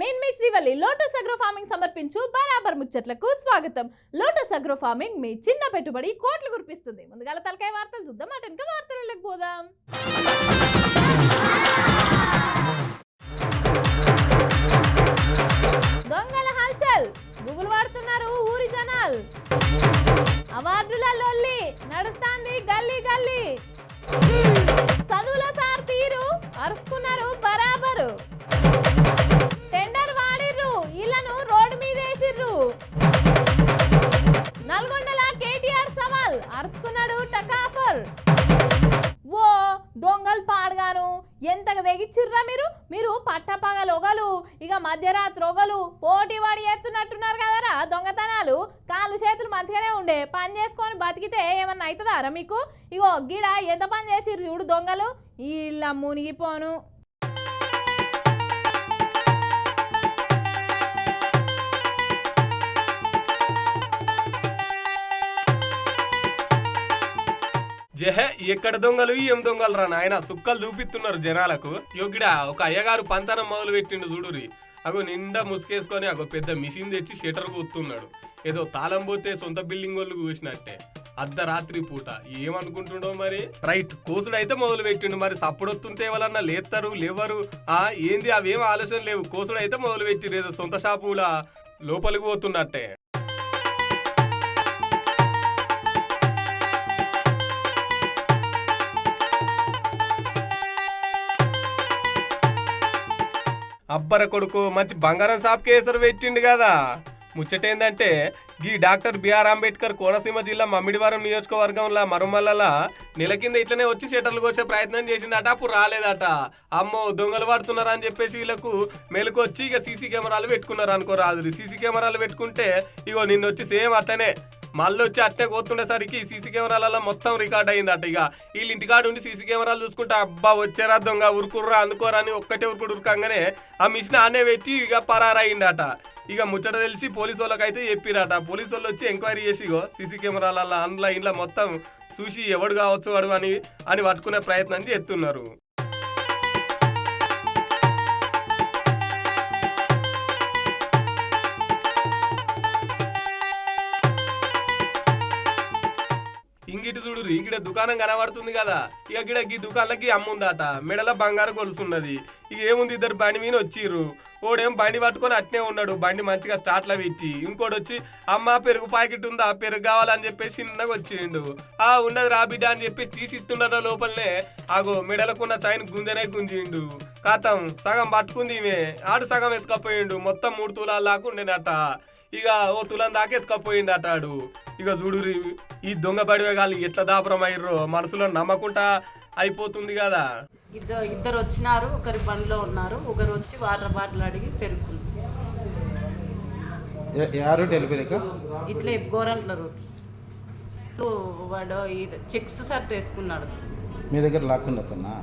నేను మీ Srivalli. Lotus agro farming సమర్పించు బరాబర్ ముచ్చట్లకు స్వాగతం. లోటస్ అగ్రో ఫార్మింగ్ మీ చిన్న పెట్టుబడి కోట్లు కురిపిస్తుంది. ముందుగా తలకాయ వార్తలు చూద్దాం. అటెనక వార్తలకు పోదాం. దొంగల హల్చల్, గూగుల్ వాడుతున్నారు ఊరి జనాలు. అవార్డుల లొల్లి నడుస్తాంది గల్లీ గల్లీ. చదువుల సార్ తీరు అరుచుకున్నారు బరాబరు. రోడ్డు మీద వేసిర్రు. నల్గొండల కేటీఆర్ సవాల్ అరుచుకున్నాడు టకాఫర్. ఓ దొంగలు పాడగాను ఎంతగా తెగిచ్చిర్రా మీరు పట్టపగలు ఒగలు ఇక మధ్యరాత్రి ఒగలు పోటీ వాడి ఎత్తున్నట్టున్నారు కదరా దొంగతనాలు. కాళ్ళు చేతులు మంచిగానే ఉండే పని చేసుకొని బతికితే ఏమన్నా అవుతుందారా మీకు? ఇగో గిడ ఎంత పని చేసిర్రు చూడు దొంగలు. ఇలా మునిగిపోను. జహే ఎక్కడ దొంగలు ఏం దొంగలు రా నాయన, సుక్కలు చూపిస్తున్నారు జనాలకు. యోగిడా ఒక అయ్యగారు పంతనం మొదలు పెట్టిండు చూడురి. అగో నిండా ముసుకేసుకొని అగో పెద్ద మిషన్ తెచ్చి షెటర్ కూతున్నాడు. ఏదో తాళం పోతే సొంత బిల్డింగ్ వాళ్ళు కూసినట్టే అర్ధరాత్రి పూట. ఏమనుకుంటుండో మరి. రైట్ కోసుడు అయితే మొదలు పెట్టిండు. మరి సప్పుడొత్తుంటే ఎవరన్నా లేస్తారు లేవరు. ఏంది అవేం ఆలోచన లేవు. కోసుడు అయితే మొదలు పెట్టిండు. ఏదో సొంత షాపులా లోపలికి పోతున్నట్టే. అబ్బర కొడుకు మంచి బంగారం షాప్కి వేసరు పెట్టిండు కదా. ముచ్చటేందంటే గీ డాక్టర్ బిఆర్ అంబేద్కర్ కోనసీమ జిల్లా మమ్మిడివారం నియోజకవర్గంలో మరుమల్లల నెల కింద ఇట్లనే వచ్చి షెటర్లు కోసే ప్రయత్నం చేసిందట. అప్పుడు రాలేదట. అమ్మో దొంగలు పడుతున్నారు అని చెప్పేసి వీళ్ళకు మెలుకొచ్చి ఇక సీసీ కెమెరాలు పెట్టుకున్నారు అనుకో రాదు. సీసీ కెమెరాలు పెట్టుకుంటే ఇగో నిన్న వచ్చి సేమ్ అట్టనే మళ్ళీ వచ్చి అట్టే కోతుండేసరికి సీసీ కెమెరాలలో మొత్తం రికార్డ్ అయిందట. ఇక వీళ్ళు ఇంటికాడు ఉండి సీసీ కెమెరాలు చూసుకుంటే అబ్బా వచ్చారా దొంగ ఉరుకుర్రా అందుకోరా అని ఒక్కటే ఉరుకంగానే ఆ మిషన్ ఆనే పెట్టి ఇక పరారయిందట. ఇక ముచ్చట తెలిసి పోలీసు వాళ్ళకైతే చెప్పిరట. పోలీసు వాళ్ళు వచ్చి ఎంక్వైరీ చేసి సీసీ కెమెరాల ఆన్లైన్లో మొత్తం చూసి ఎవడు కావచ్చు వాడు అని పట్టుకునే ప్రయత్నం చేస్తున్నారు. ఇంగిటి చూడు ఇక్కడ దుకాణం కనబడుతుంది కదా. ఇక గిడ ఈ దుకాణంలోకి అమ్ముందట. మెడల బంగారు గొలుసున్నది. ఇక ఏముంది ఇద్దరు బండి మీద వచ్చిర్రు. ఓడేం బండి పట్టుకొని అట్నే ఉన్నాడు. బండి మంచిగా స్టార్ట్లో పెట్టి. ఇంకోటి వచ్చి అమ్మ పెరుగు ప్యాకెట్ ఉందా పెరుగు కావాలని చెప్పేసి చిన్నగా వచ్చిండు. ఉన్నది రా బిడ్డ అని చెప్పేసి తీసి ఇస్తుండట. లోపలనే ఆగో మెడలకున్న చైన్ గుంజనే గుంజిండు. కాతం సగం పట్టుకుంది ఈమె. ఆడు సగం ఎత్తుకపోయిండు. మొత్తం 3 తులాలు దాకా ఉండేనట. ఇక ఓ తులం దాకా ఎత్తుకపోయిండు అటాడు. ఇక చూడు ఈ దొంగ బడివేగాలు ఎట్లా దాపురం అయ్యారో మనసులో నమ్మకుండా అయిపోతుంది కదా. ఇద్దరు వచ్చినారు. ఒకరి బండిలో ఉన్నారు. ఒకరు వచ్చి వాటర్ బాటిల్ అడిగి పెరుగు ఇట్లా గోరంట్ల రూట్ వాడు చెక్స్ షర్ట్ వేసుకున్నాడు. మీ దగ్గర లాక్కున్నా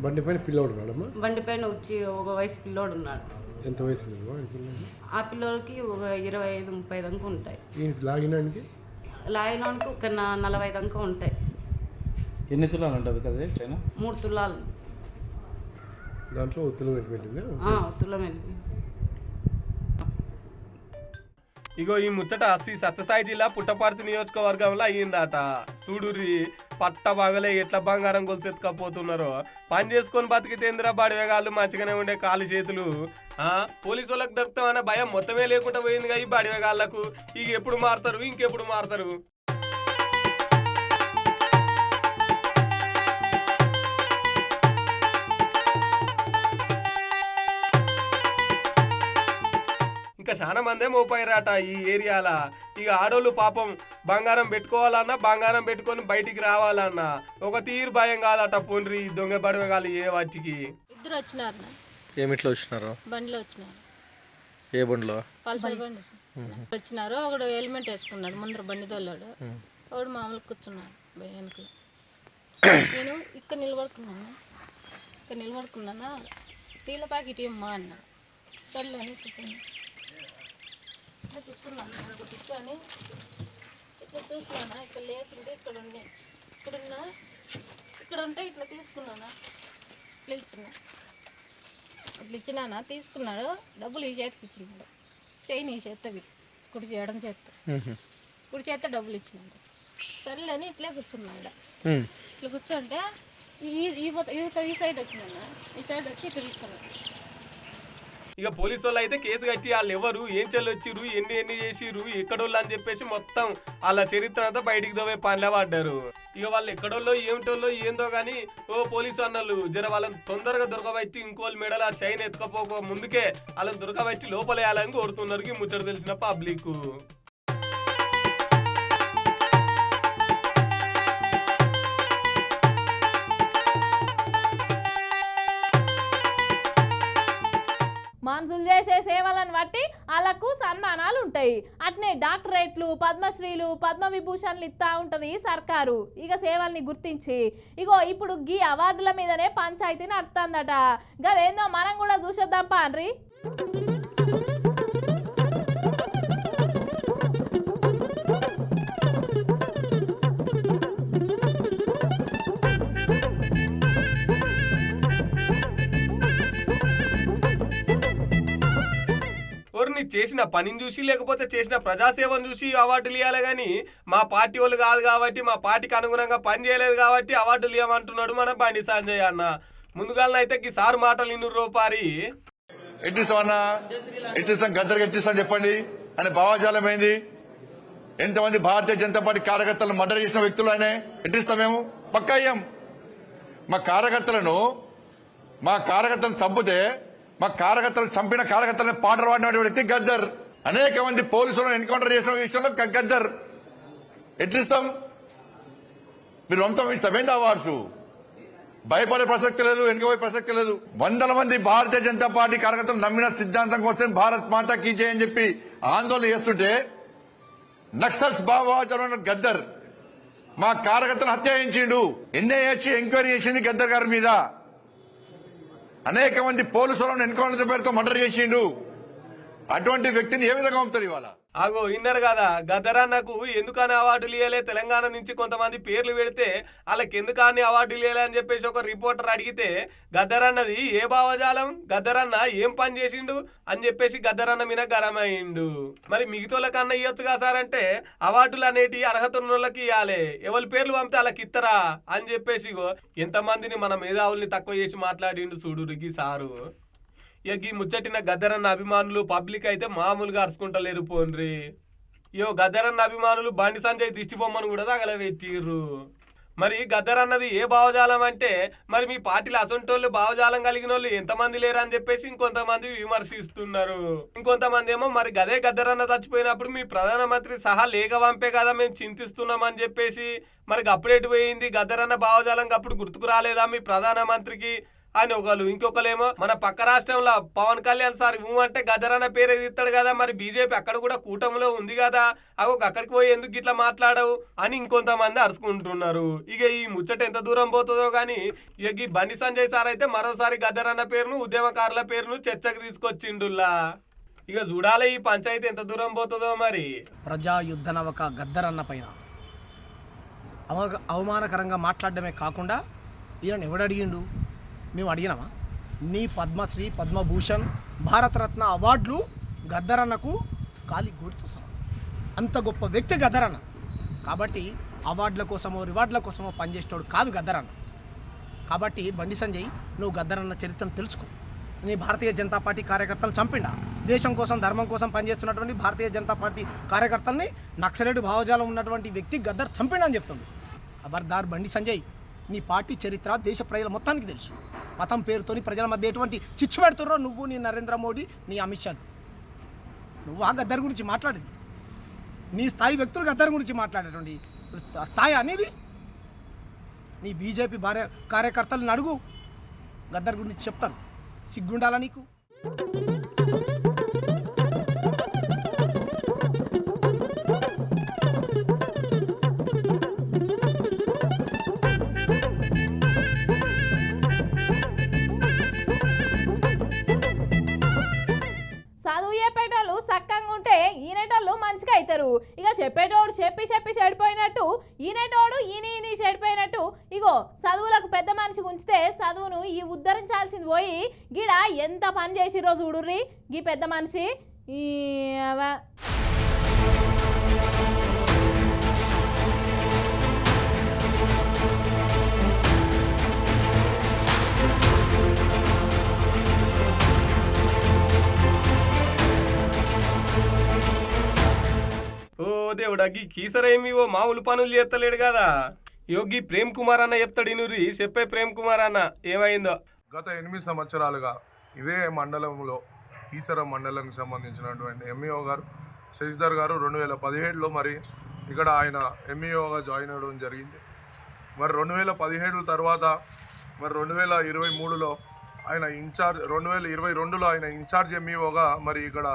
బండి పైన పిల్లోడు ఉన్నాడు. బండి పైన వచ్చి ఒక వయసు పిల్లోడు ఉన్నాడు. ఎంత వయసు? ఆ పిల్లోడికి ఒక 25-30 దాకా ఉంటాయి. లాగినానికి ఒక 40 దాకా ఉంటాయి. ఎన్ని తులాలు ఉంటుంది కదా? 3 తులాలు. దాంట్లో ఒత్తులు వెళ్ళిపోయింది. ఒత్తులం వెళ్ళిపోయింది. ఇగో ఈ ముచ్చట శ్రీ సత్యసాయి జిల్లా పుట్టపర్తి నియోజకవర్గంలో అయ్యిందట. చూడురి పట్ట బాగలే ఎట్లా బంగారం గొలుసెత్తుకపోతున్నారో. పని చేసుకొని బతికితేంద్రా బడివేగాళ్ళు మంచిగానే ఉండే కాలు చేతులు. పోలీసు వాళ్ళకి దొరుకుతామనే భయం మొత్తమే లేకుండా పోయిందిగా ఈ బడివేగాళ్లకు. ఇక ఎప్పుడు మారుతారు ఇంకెప్పుడు మారుతారు. ఇంకా చాలా మందే మోపాయిరాట ఈ ఏరియాల. ఇక ఆడోళ్ళు పాపం బంగారం పెట్టుకోవాలన్నా బంగారం పెట్టుకొని బయటికి రావాలన్నా ఒక తీరు భయం కాదట. పోండ్రి దొంగ బడివేగాళ్ళు ఏ వాటికి. ఇద్దరు వచ్చినారు. ఏమిట్లో వచ్చినారు? బండిలో వచ్చినారు. ఏ బండిలో? పల్సర్ బండి వచ్చినారు. ఒకడు హెల్మెట్ వేసుకున్నాడు ముందర బండి తోలాడు. ఒకడు మామూలు కూర్చున్నాడు వెనక. నేను ఇక్కడ నిలబడుకున్నానా టీల ప్యాకెట్ ఇమ్మా అన్నాడు. సర్లే అని కూర్చున్నా. కూర్చున్నాను ఇక్కడ కూర్చొని ఇట్లా చూసినానా ఇక్కడ లేకుంటే ఇక్కడ ఉన్నాయి ఇక్కడ ఉంటే ఇట్లా తీసుకున్నానా ఇట్లా ఇచ్చినానా తీసుకున్నాడు డబ్బులు ఈ చేతికి ఇచ్చినాడు చైన్ ఈ చేత్తవి కుడి చేయడం కుడి చేత డబ్బులు ఇచ్చినాడు సరేలేని ఇట్లే కూర్చున్నాడు ఇట్లా కూర్చుంటే ఈ సైడ్ వచ్చిందన్న ఈ సైడ్ వచ్చి ఇక్కడ ఇస్తున్నాడు. ఇక పోలీసు వాళ్ళు అయితే కేసు కట్టి వాళ్ళు ఎవరు ఏం చెల్లొచ్చిర్రు ఎన్ని చేసిర్రు ఎక్కడోళ్ళు అని చెప్పేసి మొత్తం వాళ్ళ చరిత్ర అంతా బయటికి దోవే పనిలో పడ్డారు. ఇక వాళ్ళు ఎక్కడోళ్ళో ఏమిటోళ్ళో ఏందో కానీ ఓ పోలీసు అన్నలు జర వాళ్ళని తొందరగా దొరకబట్టి ఇంకోళ్ళ మెడల ఆ చైన్ ఎత్తుకపోక ముందుకే వాళ్ళని దొరకబట్టి లోపలేయాలని కోరుతున్నారు ముచ్చట తెలిసిన పబ్లిక్. మనుషులు చేసే సేవలను బట్టి వాళ్ళకు సన్మానాలు ఉంటాయి. అట్నే డాక్టరేట్లు, పద్మశ్రీలు, పద్మవిభూషణ్లు ఇస్తా ఉంటుంది సర్కారు. ఇక సేవల్ని గుర్తించి ఇగో ఇప్పుడు గీ అవార్డుల మీదనే పంచాయతీ నడుతుందట. గదేందో మనం కూడా చూసేద్దాం పాండ్రి. చేసిన పనిని చూసి లేకపోతే చేసిన ప్రజాసేవను చూసి అవార్డులు ఇవ్వాలి కానీ మా పార్టీ వాళ్ళు కాదు కాబట్టి మా పార్టీకి అనుగుణంగా పని చేయలేదు కాబట్టి అవార్డులు ఇవ్వమంటున్నాడు మన బండి సంజయ్ అన్న. ముందుగాలనైతే ఈ సారు మాటలు 200 రూపాయలు ఎట్టిస్తాం గద్దరికి ఎట్టిస్తాం చెప్పండి అని భావజాలం ఏంది? ఎంతమంది భారతీయ జనతా పార్టీ కార్యకర్తలను మర్డర్ చేసిన వ్యక్తులు ఆయన ఎట్టిస్తాం? మేము పక్కా అయ్యాం. మా కార్యకర్తలను చంపితే మా కార్యకర్తలు చంపిన కార్యకర్తలను పాటలు పాడిన వ్యక్తి గద్దర్. అనేక మంది పోలీసులను ఎన్కౌంటర్ చేసిన విషయంలో గద్దర్. ఎట్లిస్తాం? మీరు వంతం ఇస్తామేంది అవార్డ్స్? భయపడే ప్రసక్తి లేదు, వెనుకపోయే ప్రసక్తి లేదు. వందల మంది భారతీయ జనతా పార్టీ కార్యకర్తలు నమ్మిన సిద్ధాంతం కోసం భారత్ మాతా కీ జై అని చెప్పి ఆందోళన చేస్తుంటే నక్సల్స్ భావజాలం గద్దర్ మా కార్యకర్తలు హత్య చేయించిండు. ఎన్ఐఏ ఎంక్వైరీ చేసింది గద్దర్ గారి మీద. అనేక మంది పోలీసులను ఎన్కౌంటర్ పేరుతో మర్డర్ చేసిండు. అటువంటి వ్యక్తిని ఏ విధంగా పంపుతారు ఇవాళ? ఆగో విన్నారు కదా, గద్దరన్నకు ఎందుకని అవార్డులు ఇవ్వలే, తెలంగాణ నుంచి కొంతమంది పేర్లు పెడితే వాళ్ళకి ఎందుకని అవార్డులు ఇవ్వలే అని చెప్పేసి ఒక రిపోర్టర్ అడిగితే గద్దరన్నది ఏ భావజాలం, గద్దరన్న ఏం పని చేసిండు అని చెప్పేసి గద్దరన్న మీద గరమైండు. మరి మిగతాళ్ళకన్నా ఇవ్వచ్చుగా సార్ అంటే అవార్డులు అనేటి అర్హత ఉన్న వాళ్ళకి ఇవ్వాలి, ఎవరి పేర్లు పంపితే వాళ్ళకి ఇస్తారా అని చెప్పేసి ఎంతమందిని మన మేధావుల్ని తక్కువ చేసి మాట్లాడిండు చూడు ఈ సారు. ఇక ఈ ముచ్చటిన గద్దరన్న అభిమానులు పబ్లిక్ అయితే మామూలుగా అరుచుకుంటలేరు పోన్రి. గద్దరన్న అభిమానులు బండి సంజయ్ దిష్టి బొమ్మను కూడా తగలబెట్టిర్రు. మరి గద్దరన్నది ఏ భావజాలం అంటే మరి మీ పార్టీలో అసంటోళ్ళు భావజాలం కలిగిన వాళ్ళు ఎంతమంది లేరు అని చెప్పేసి ఇంకొంతమంది విమర్శిస్తున్నారు. ఇంకొంతమంది ఏమో మరి గదే గద్దరన్న చచ్చిపోయినప్పుడు మీ ప్రధానమంత్రి సహా లేఖ పంపే కదా మేము చింతిస్తున్నామని చెప్పేసి మరి అప్పుడేటు పోయింది గద్దరన్న భావజాలం అప్పుడు గుర్తుకు రాలేదా మీ ప్రధానమంత్రికి అని ఒకళ్ళు. ఇంకొకరేమో మన పక్క రాష్ట్రంలో పవన్ కళ్యాణ్ సార్ అంటే గద్దరన్న పేరు ఎదిస్తాడు కదా, మరి బీజేపీ అక్కడ కూడా కూటమిలో ఉంది కదా, అక్కడికి పోయి ఎందుకు ఇట్లా మాట్లాడవు అని ఇంకొంతమంది అరుచుకుంటున్నారు. ఇక ఈ ముచ్చట ఎంత దూరం పోతుందో కానీ ఇక ఈ బండి సంజయ్ సార్ అయితే మరోసారి గద్దరన్న పేరును ఉద్యమకారుల పేరును చర్చకు తీసుకొచ్చిండుల్లా. ఇక చూడాలి ఈ పంచాయతీ ఎంత దూరం పోతుందో. మరి ప్రజా యుద్ధ నవక గద్దరన్న పైన అవమానకరంగా మాట్లాడడమే కాకుండా ఈయన ఎవడడిగిండు? మేము అడిగినామా? నీ పద్మశ్రీ, పద్మభూషణ్, భారతరత్న అవార్డులు గద్దరన్నకు కాలి గోటితో సమానం. అంత గొప్ప వ్యక్తి గద్దరన్న. కాబట్టి అవార్డుల కోసమో రివార్డుల కోసమో పనిచేసేవాడు కాదు గద్దరన్న. కాబట్టి బండి సంజయ్ నువ్వు గద్దరన్న చరిత్రను తెలుసుకో. నీ భారతీయ జనతా పార్టీ కార్యకర్తలు చంపిండా? దేశం కోసం ధర్మం కోసం పనిచేస్తున్నటువంటి భారతీయ జనతా పార్టీ కార్యకర్తల్ని నక్సలైట్ భావజాలం ఉన్నటువంటి వ్యక్తి గద్దర్ చంపిండా అని చెప్తుంది. ఖబర్దార్ బండి సంజయ్, నీ పార్టీ చరిత్ర దేశ ప్రజల మొత్తానికి తెలుసు. మతం పేరుతోని ప్రజల మధ్య ఎటువంటి చిచ్చు పెడుతుర్రో నువ్వు, నీ నరేంద్ర మోడీ, నీ అమిత్ షా. నువ్వు ఆ గద్దర్ గురించి మాట్లాడేది, నీ స్థాయి వ్యక్తులు గద్దర్ గురించి మాట్లాడేటువంటి స్థాయి అనేది. నీ బీజేపీ కార్యకర్తలను అడుగు, గద్దర్ గురించి చెప్తారు. సిగ్గుండాలా నీకు? చదువుయేపేటోళ్ళు సక్కంగా ఉంటే ఈనేటోళ్ళు మంచిగా అవుతారు. ఇక చెప్పేటోడు చెప్పి చెడిపోయినట్టు, ఈనేటోడు ఈని చెడిపోయినట్టు. ఇగో చదువులకు పెద్ద మనిషి ఉంచితే చదువును ఈ ఉద్ధరించాల్సింది పోయి గిడ ఎంత పని చేసిరో చూడుర్రి గీ పెద్ద మనిషి. ఈ ఓ దేవుడా, గీ కీసరేమి ఓ మామూలు పనులు చేస్తలేడు కదా. యోగి ప్రేమ్ కుమార్ అన్న చెప్తాడు ఇనురి. చెప్పే ప్రేమ్ కుమార్ అన్న ఏమైందో. గత 8 సంవత్సరాలుగా ఇదే మండలంలో కీసర మండలానికి సంబంధించినటువంటి ఎంఈఓ గారు శశిధర్ గారు 2017లో మరి ఇక్కడ ఆయన ఎంఈఓగా జాయిన్ అవ్వడం జరిగింది. మరి 2017 తర్వాత మరి 2023లో ఆయన ఇన్ఛార్జ్, 2022లో ఆయన ఇన్ఛార్జ్ ఎంఈఓగా మరి ఇక్కడ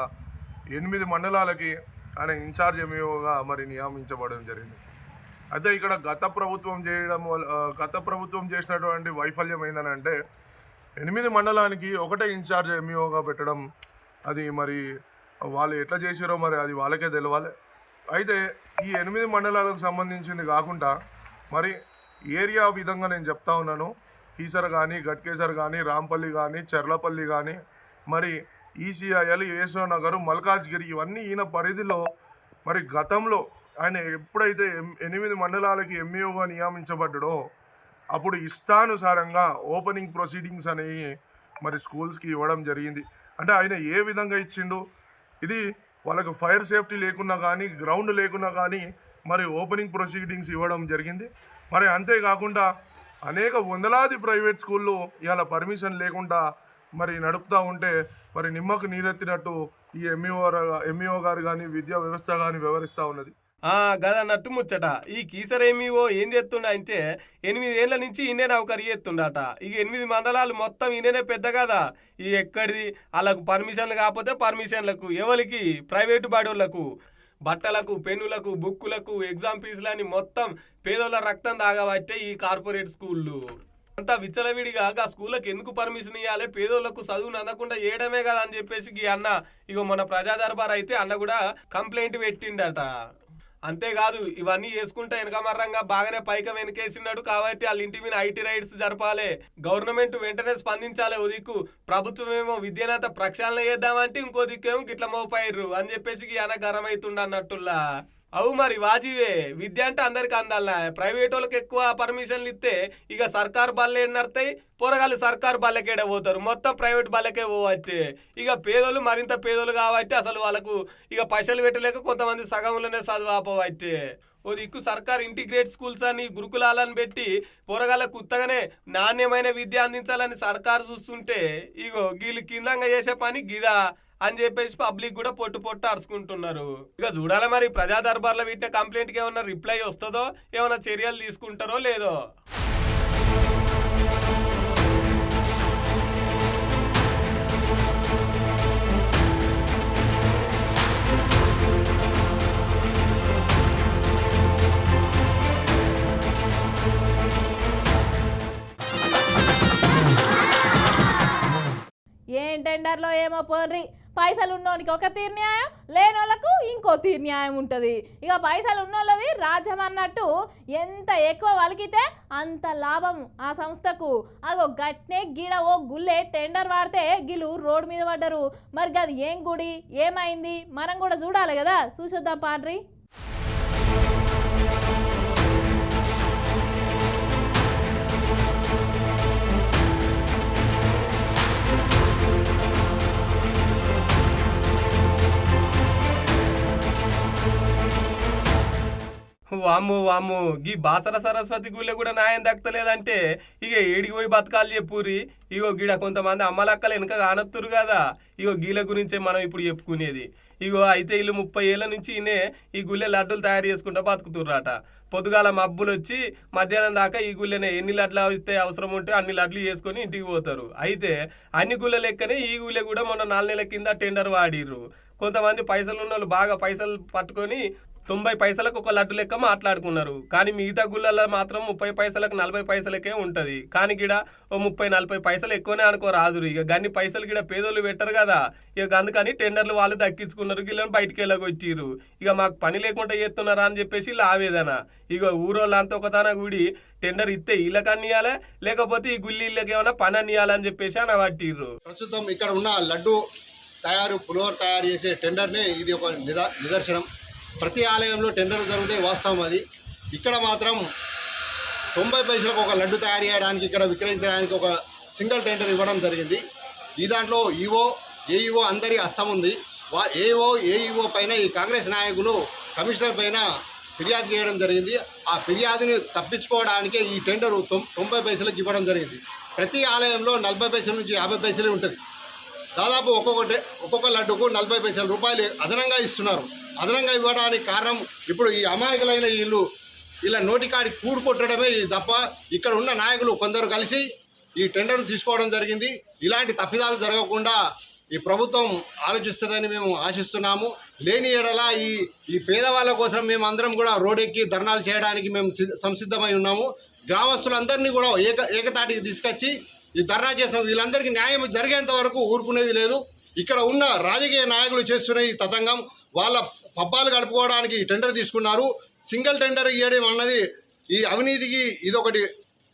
8 మండలాలకి ఆయన ఇన్ఛార్జ్ ఎంఈఓగా మరి నియమించబడడం జరిగింది. అయితే ఇక్కడ గత ప్రభుత్వం చేసినటువంటి వైఫల్యం ఏంటంటే 8 మండలానికి ఒకటే ఇన్ఛార్జ్ ఎంఈఓగా పెట్టడం. అది మరి వాళ్ళు ఎట్లా చేసారో మరి అది వాళ్ళకే తెలవాలి. అయితే ఈ 8 మండలాలకు సంబంధించింది కాకుండా మరి ఏరియా విధంగా నేను చెప్తా ఉన్నాను. కీసర కానీ, గట్కేసర్ కానీ, రాంపల్లి కానీ, చెర్లపల్లి కానీ, మరి ఈసీఐఎల్, ఏసో నగరు, మల్కాజ్గిరి ఇవన్నీ ఈయన పరిధిలో మరి గతంలో ఆయన ఎప్పుడైతే 8 మండలాలకి ఎంఈఓగా నియమించబడ్డాడో అప్పుడు ఇష్టానుసారంగా ఓపెనింగ్ ప్రొసీడింగ్స్ అనేవి మరి స్కూల్స్కి ఇవ్వడం జరిగింది. అంటే ఆయన ఏ విధంగా ఇచ్చిండు, ఇది వాళ్ళకు ఫైర్ సేఫ్టీ లేకున్నా కానీ, గ్రౌండ్ లేకున్నా కానీ మరి ఓపెనింగ్ ప్రొసీడింగ్స్ ఇవ్వడం జరిగింది. మరి అంతేకాకుండా అనేక వందలాది ప్రైవేట్ స్కూళ్ళు ఇవాళ పర్మిషన్ లేకుండా మరి నడుపుతూ ఉంటే మరి నిమ్మకు నీరెత్తినట్టు ఈ ఎంఈఓ గారు కానీ, విద్యా వ్యవస్థ కానీ వ్యవహరిస్తూ ఉన్నది. గదన్నట్టు ముచ్చట. ఈ కీసరేమివో ఏం చేస్తుండ అంటే 8 ఏళ్ల నుంచి ఈయనే నౌకరీ చేస్తుండట. ఇక 8 మండలాలు మొత్తం ఈయననే పెద్ద కదా. ఈ ఎక్కడిది వాళ్ళకు పర్మిషన్లు కాకపోతే పర్మిషన్లకు, ఎవరికి ప్రైవేటు బాడోళ్లకు, బట్టలకు, పెన్నులకు, బుక్కులకు, ఎగ్జామ్ ఫీజులని మొత్తం పేదోళ్ళ రక్తం తాగబట్టే ఈ కార్పొరేట్ స్కూళ్ళు అంతా విచ్చలవిడిగా. ఆ స్కూళ్ళకి ఎందుకు పర్మిషన్ ఇవ్వాలి, పేదోళ్లకు చదువును అందకుండా చేయడమే కదా అని చెప్పేసి ఈ అన్న ఇగో మన ప్రజా దర్బార్ అయితే అన్న కూడా కంప్లైంట్ పెట్టిండట. అంతేకాదు ఇవన్నీ చేసుకుంటే వెనకమర్రంగా బాగానే పైకం వెనకేసినాడు కాబట్టి వాళ్ళ ఇంటి మీద ఐటీ రైడ్స్ జరపాలి, గవర్నమెంట్ వెంటనే స్పందించాలి. ఓ దిక్కు ప్రభుత్వం ఏమో విద్యనంత ప్రక్షాళన చేద్దామంటే ఇంకో దిక్కేమో గిట్ల మోపాయిర్రు అని చెప్పేసి అన్న గరం అవుతుండ అన్నట్టుల్లా. అవు మరి వాజివే, విద్య అంటే అందరికి అందాలనా. ప్రైవేట్ వాళ్ళకి ఎక్కువ పర్మిషన్లు ఇస్తే ఇక సర్కారు బళ్ళు ఏం నడతాయి, పోరగాళ్ళు సర్కారు బళ్ళకేడే పోతారు, మొత్తం ప్రైవేట్ బళ్ళకే పోవచ్చు. ఇక పేదోళ్ళు మరింత పేదోళ్ళు కాబట్టి అసలు వాళ్ళకు ఇక పైసలు పెట్టలేక కొంతమంది సగంలోనే చదువు ఆపవచ్చు. ఓ దిక్కు సర్కార్ ఇంటిగ్రేట్ స్కూల్స్ అని గురుకులాలను పెట్టి పోరగాళ్ళకు ఉత్తగానే నాణ్యమైన విద్య అందించాలని సర్కారు చూస్తుంటే ఇగో వీళ్ళు కిందంగా చేసే పని గిదా అని చెప్పేసి పబ్లిక్ కూడా పొట్టు అరుచుకుంటున్నారు. ఇక చూడాలి మరి ప్రజా దర్బార్లో వీటిన కంప్లైంట్కి ఏమన్నా రిప్లై వస్తుందో, ఏమైనా చర్యలు తీసుకుంటారో లేదో. ఏం టెండర్లో ఏమో పోర్రి, పైసలు ఉన్నోనికి ఒక తీరు న్యాయం, లేని వాళ్ళకు ఇంకో తీరు న్యాయం ఉంటుంది. ఇక పైసలు ఉన్నోళ్ళది రాజ్యం అన్నట్టు ఎంత ఎక్కువ వలికితే అంత లాభం ఆ సంస్థకు. అగో గట్నే గిడ ఓ గుల్లే టెండర్ వాడితే గిలు రోడ్డు మీద పడ్డరు. మరి అది ఏం గుడి, ఏమైంది మనం కూడా చూడాలి కదా. చూసొద్దాం పాడ్రి. వామ్ము వామ్ము, గీ బాసర సరస్వతి గుళ్ళే కూడా న్యాయం దక్కలేదంటే ఇక ఏడికి పోయి బతకాలు చెప్పురి. ఇగో గీడ కొంతమంది అమ్మలక్కలు వెనక కానొత్తురు కదా. ఇగో గీల గురించే మనం ఇప్పుడు చెప్పుకునేది. ఇగో అయితే వీళ్ళు 30 ఏళ్ళ నుంచి ఈయనే ఈ గుళ్ళె లడ్డూలు తయారు చేసుకుంటూ బతుకుతుర్రట. పొద్దుగాల మబ్బులు వచ్చి మధ్యాహ్నం దాకా ఈ గుళ్ళెనే ఎన్ని లడ్లు ఇస్తే అవసరం ఉంటే అన్ని లడ్లు చేసుకొని ఇంటికి పోతారు. అయితే అన్ని గుళ్ళ లెక్కనే ఈ గుళ్ళె కూడా మొన్న 4 నెలల కింద టెండర్ వాడిర్రు. కొంతమంది పైసలు ఉన్న వాళ్ళు బాగా పైసలు పట్టుకొని 90 పైసలకు ఒక లడ్డు లెక్క మాట్లాడుకున్నారు. కానీ మిగతా గుళ్ళల్లో మాత్రం 30 పైసలకు 40 పైసలకే ఉంటది. కానీ గిడ ఓ 30-40 పైసలు ఎక్కువనే అనుకో రాదురు. ఇక గన్ని పైసలు గిడ పేదోళ్ళు పెట్టరు కదా, ఇక అందుకని టెండర్లు వాళ్ళు దక్కించుకున్నారు, గిళ్ళని బయటికి వెళ్ళగొచ్చిర్రు. ఇక మాకు పని లేకుండా చేస్తున్నారా అని చెప్పేసి ఇలా ఆవేదన. ఇక ఊరోళ్ళంతా ఒకదాన కూడి టెండర్ ఇస్తే ఇళ్ళకని ఇవ్వాలి, లేకపోతే ఈ గుళ్ళి ఇళ్ళకి ఏమైనా పని అనియాలని చెప్పేసి అనబట్టిర్రు. ప్రస్తుతం ఇక్కడ ఉన్న లడ్డు పులిహోర తయారు చేసే టెండర్నే ఇది ఒక నిదర్శనం. ప్రతి ఆలయంలో టెండర్ జరిగితే వాస్తవం అది. ఇక్కడ మాత్రం 90 పైసలకు ఒక లడ్డు తయారు చేయడానికి, ఇక్కడ విక్రయించడానికి ఒక సింగిల్ టెండర్ ఇవ్వడం జరిగింది. ఈ దాంట్లో ఏఈఓ అందరి హస్తం ఉంది. ఏఈఓ పైన ఈ కాంగ్రెస్ నాయకులు కమిషనర్ పైన ఫిర్యాదు చేయడం జరిగింది. ఆ ఫిర్యాదుని తప్పించుకోవడానికే ఈ టెండరు 90 పైసలకు ఇవ్వడం జరిగింది. ప్రతి ఆలయంలో 40 పైసల నుంచి 50 పైసలే ఉంటుంది. దాదాపు ఒక్కొక్క లడ్డుకు 40 పైసల రూపాయలు అదనంగా ఇస్తున్నారు. అదనంగా ఇవ్వడానికి కారణం ఇప్పుడు ఈ అమాయకులైన వీళ్ళ నోటికాడి కూడు కొట్టడమే తప్ప ఇక్కడ ఉన్న నాయకులు కొందరు కలిసి ఈ టెండర్ తీసుకోవడం జరిగింది. ఇలాంటి తప్పిదాలు జరగకుండా ఈ ప్రభుత్వం ఆలోచిస్తుందని మేము ఆశిస్తున్నాము. లేని ఎడల ఈ పేదవాళ్ళ కోసం మేము అందరం కూడా రోడ్డెక్కి ధర్నాలు చేయడానికి మేము సంసిద్ధమై ఉన్నాము. గ్రామస్తులందరినీ కూడా ఏకతాటికి తీసుకొచ్చి ఈ ధర్నా చేసిన వీళ్ళందరికీ న్యాయం జరిగేంత వరకు ఊరుకునేది లేదు. ఇక్కడ ఉన్న రాజకీయ నాయకులు చేస్తున్న ఈ తతంగం, వాళ్ళ పబ్బాలు గడుపుకోవడానికి టెండర్ తీసుకున్నారు. సింగిల్ టెండర్ ఇవ్వడం అన్నది ఈ అవినీతికి ఇదొకటి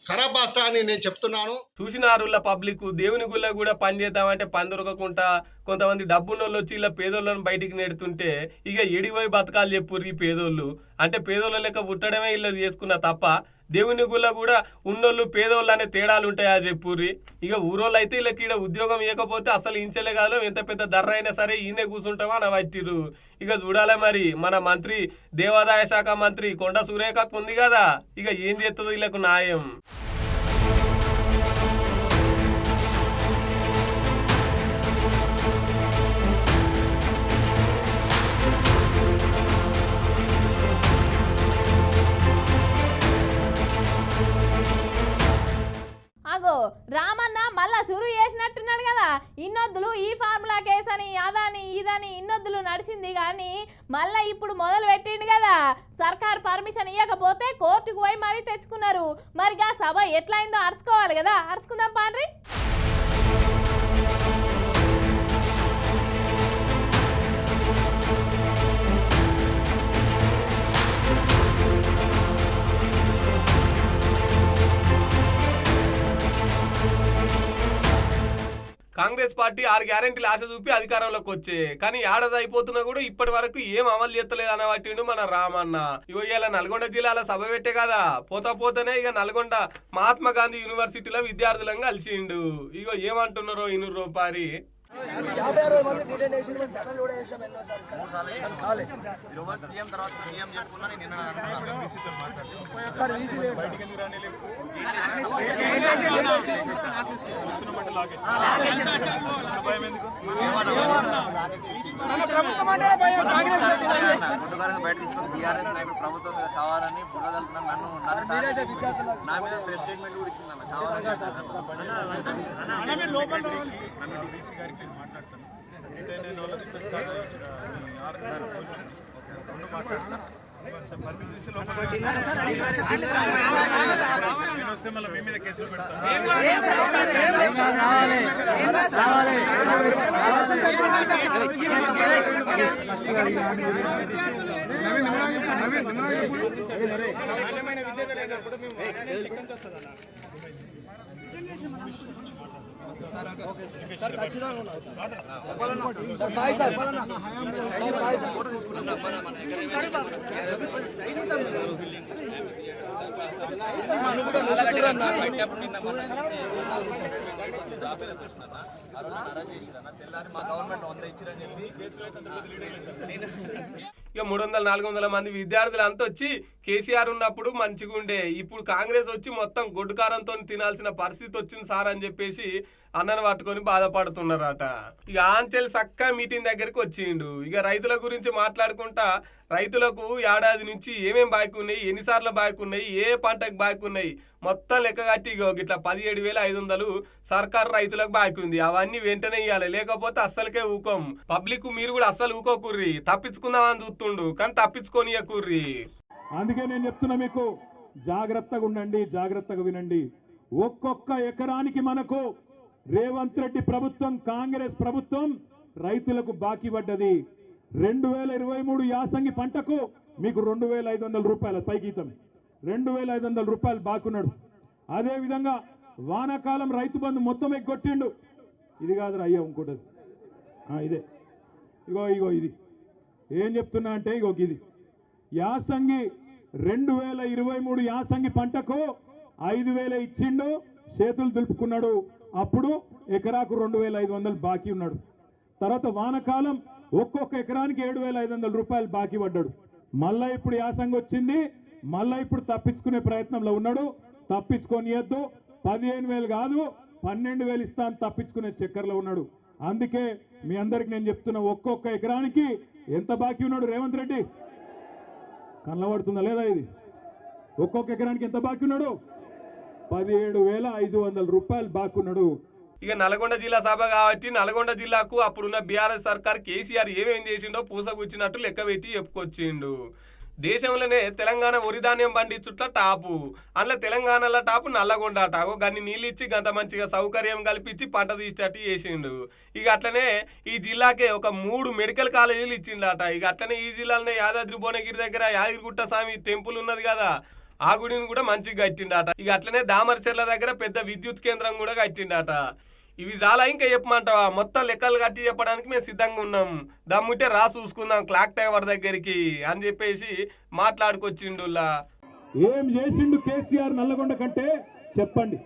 ఖరాబాస్త అని నేను చెప్తున్నాను. చూసినారుల పబ్లిక్ దేవుని గుళ్ళ కూడా పని చేద్దామంటే పని దొరకకుండా కొంతమంది డబ్బున్నోళ్ళు వచ్చి ఇలా పేదోళ్ళని బయటికి నెడుతుంటే ఇక ఎడిపోయి బతకాలు చెప్పుర్రు ఈ పేదోళ్ళు. అంటే పేదోళ్ళ లెక్క పుట్టడమే ఇలా చేసుకున్న తప్ప దేవుని గుళ్ళ కూడా ఉన్నోళ్ళు పేదోళ్ళు అనే తేడాలు ఉంటాయా చెప్పుర్రి. ఇక ఊరోళ్ళు అయితే వీళ్ళకి ఈడ ఉద్యోగం ఇవ్వకపోతే అసలు ఇంచలే కాదు, ఎంత పెద్ద ధర అయినా సరే ఈయనే కూర్చుంటామా అని పట్టిర్రు. ఇక చూడాలి మరి మన మంత్రి దేవాదాయ శాఖ మంత్రి కొండ సురేఖకు ఉంది కదా, ఇక ఏం చేస్తుందో వీళ్ళకు న్యాయం. అగో రామన్న మళ్ళా షురు చేసినట్టున్నాడు కదా. ఇన్నొద్దులు ఈ ఫార్ములా కేసు అని అదని ఇదని ఇన్నొద్దులు నడిచింది, కానీ మళ్ళీ ఇప్పుడు మొదలు పెట్టిండు కదా. సర్కార్ పర్మిషన్ ఇవ్వకపోతే కోర్టుకు పోయి మరీ తెచ్చుకున్నారు. మరిగా సభ ఎట్లయిందో అరుచుకోవాలి కదా, అరుచుకుందాం పాండ్రి. కాంగ్రెస్ పార్టీ 6 గ్యారెంటీలు ఆశ చూపి అధికారంలోకి వచ్చే, కానీ ఏడాది అయిపోతున్నా కూడా ఇప్పటి వరకు ఏం అమలు చేస్తలేదు అనబట్టిండు మన రామన్న. ఇగో ఇలా నల్గొండ జిల్లాలో సభ పెట్టే కదా, పోతానే ఇక నల్గొండ మహాత్మా గాంధీ యూనివర్సిటీలో విద్యార్థులను కలిసిండు. ఇగో ఏమంటున్నారో ఇన్నూరు రూపాయి. ప్రభుత్వం మీద కావాలని నన్ను నా మీద ప్రెస్ స్టేట్మెంట్ కూడా ఇక 300-400 మంది విద్యార్థులు అంతా వచ్చి కేసీఆర్ ఉన్నప్పుడు మంచిగా ఉండే, ఇప్పుడు కాంగ్రెస్ వచ్చి మొత్తం గొడ్డుకారంతో తినాల్సిన పరిస్థితి వచ్చింది సార్ అని చెప్పేసి అన్నను పట్టుకొని బాధపడుతున్నారట. ఇక ఆంచెల్ సక్క మీటింగ్ దగ్గరికి వచ్చిండు. ఇక రైతుల గురించి మాట్లాడుకుంటా రైతులకు ఏడాది నుంచి ఏమేం బాకీ ఉన్నాయి, ఎన్నిసార్లు బాకీ ఉన్నాయి, ఏ పంటకు బాకీ ఉన్నాయి మొత్తం లెక్క కట్టి ఇట్లా 17,500 సర్కారు రైతులకు బాకీ ఉంది. అవన్నీ వెంటనే ఇవ్వాలి, లేకపోతే అస్సలకే ఊకోం. పబ్లిక్ మీరు కూడా అస్సలు ఊకోకుర్రి, తప్పించుకుందామని చూస్తుండు కానీ తప్పించుకోనియకుర్రి. అందుకే నేను చెప్తున్నా మీకు, జాగ్రత్తగా ఉండండి, జాగ్రత్తగా వినండి. ఒక్కొక్క ఎకరానికి మనకు రేవంత్ రెడ్డి ప్రభుత్వం, కాంగ్రెస్ ప్రభుత్వం రైతులకు బాకీ పడ్డది. 2023 యాసంగి పంటకు మీకు 2,500 రూపాయల పైగీతం, 2,500 రూపాయలు బాకున్నాడు. అదేవిధంగా వానాకాలం రైతు బంధు మొత్తం ఎగ్గొట్టిండు. ఇది కాదురా అయ్యా, ఇంకోటి ఇదే, ఇగో ఇది ఏం చెప్తున్నా అంటే ఇది యాసంగి 2023 యాసంగి పంటకు 5,000 ఇచ్చిండు, చేతులు దులుపుకున్నాడు. అప్పుడు ఎకరాకు 2,500 బాకీ ఉన్నాడు. తర్వాత వానకాలం ఒక్కొక్క ఎకరానికి 7,500 రూపాయలు బాకీ పడ్డాడు. మళ్ళా ఇప్పుడు యాసంగి వచ్చింది, మళ్ళా ఇప్పుడు తప్పించుకునే ప్రయత్నంలో ఉన్నాడు. తప్పించుకోనియద్దు, 15,000 కాదు 12,000 ఇస్తా అని తప్పించుకునే చక్కర్లో ఉన్నాడు. అందుకే మీ అందరికి నేను చెప్తున్నా, ఒక్కొక్క ఎకరానికి ఎంత బాకీ ఉన్నాడు రేవంత్ రెడ్డి? కనబడుతుందా లేదా ఇది? ఒక్కొక్క ఎకరానికి ఎంత బాకీ ఉన్నాడు? 17,500 రూపాయలు బాకీ ఉన్నాడు. ఇక నల్గొండ జిల్లా సభ కాబట్టి నల్గొండ జిల్లాకు అప్పుడున్న బీఆర్ఎస్ సర్కార్ కేసీఆర్ ఏమేం చేసిండో పూసగుచ్చినట్టు లెక్క పెట్టి చెప్పుకొచ్చిండు. దేశంలోనే తెలంగాణ వరిధాన్యం పండించుట్ల టాపు, అందులో తెలంగాణలో టాపు నల్లగొండ టాపు. గన్ని నీళ్ళు ఇచ్చి గంత మంచిగా సౌకర్యం కల్పించి పంట తీసేటట్టు చేసిండు. ఇక అట్లనే ఈ జిల్లాకే ఒక 3 మెడికల్ కాలేజీలు ఇచ్చిండట. ఇక అట్లనే ఈ జిల్లాలోనే యాదాద్రి భువనగిరి దగ్గర యాదగిరిగుట్ట స్వామి టెంపుల్ ఉన్నది కదా, ఆ గుడిని కూడా మంచిగా కట్టిండట. ఇక అట్లనే దామరచెర్ల దగ్గర పెద్ద విద్యుత్ కేంద్రం కూడా కట్టిండట. ఇవి చాలా ఇంకా చెప్పమంటావా? మొత్తం లెక్కలు కట్టి చెప్పడానికి మేము సిద్ధంగా ఉన్నాం. దమ్ముంటే రా చూసుకుందాం క్లాక్ టవర్ దగ్గరికి అని చెప్పేసి మాట్లాడుకొచ్చిండులా. ఏం చేసిండు కేసీఆర్ నల్లగొండ కంటే చెప్పండి.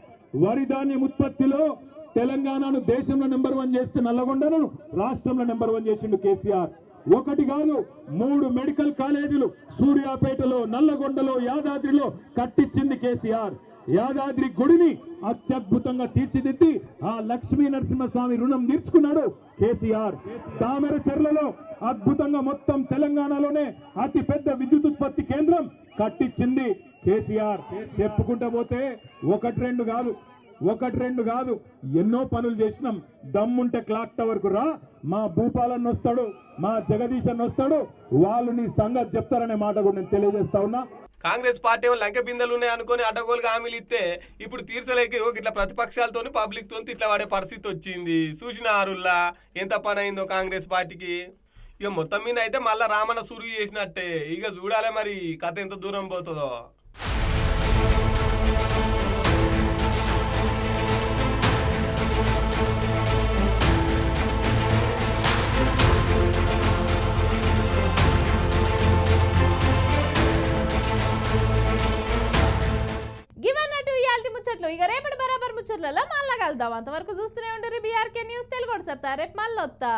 వరి ధాన్యం ఉత్పత్తిలో తెలంగాణను దేశంలో నెంబర్ 1 చేస్తే నల్లగొండను రాష్ట్రంలో నెంబర్ 1 చేసిండు కేసీఆర్. ఒకటి కాదు 3 మెడికల్ కాలేజీలు సూర్యాపేటలో, నల్లగొండలో, యాదాద్రిలో కట్టించింది కేసీఆర్. యాదాద్రి గుడిని అత్యద్భుతంగా తీర్చిదిద్ది ఆ లక్ష్మీ నరసింహస్వామి రుణం తీర్చుకున్నాడు కేసీఆర్. తామరచెర్లలో అద్భుతంగా మొత్తం తెలంగాణలోనే అతి పెద్ద విద్యుత్ ఉత్పత్తి కేంద్రం కట్టించింది కేసీఆర్. చెప్పుకుంటూ పోతే 1-2 కాదు ఎన్నో పనులు చేసినాం. దమ్ముంటే క్లాక్ టవర్ కు రా, మా భూపాలన్న వస్తాడు, మా జగదీశన్ వస్తాడు, వాళ్ళు నీ సంగతి చెప్తారనే మాట కూడా నేను తెలియజేస్తా ఉన్నా. కాంగ్రెస్ పార్టీ లంక బిందెలు ఉన్నాయి అనుకుని అడ్డగోలుగా హామీలు ఇస్తే ఇప్పుడు తీర్చలేక ఇట్లా ప్రతిపక్షాలతో పబ్లిక్ తో ఇట్లా వాడే పరిస్థితి వచ్చింది. చూసిన ఆరుల్లా ఎంత పని అయిందో కాంగ్రెస్ పార్టీకి. ఇక మొత్తం మీద అయితే మళ్ళా రామన్న సురుగు చేసినట్టే. ఇక చూడాలి మరి కథ ఎంత దూరం పోతుందో. ముచ్చట్లు ఇక రేపటి బరాబర్ ముచ్చట్లలో మళ్ళా కలుద్దాం. అంతవరకు చూస్తూనే ఉండరు బీఆర్కే న్యూస్ తెలుగు. రేపు మళ్ళీ వస్తా.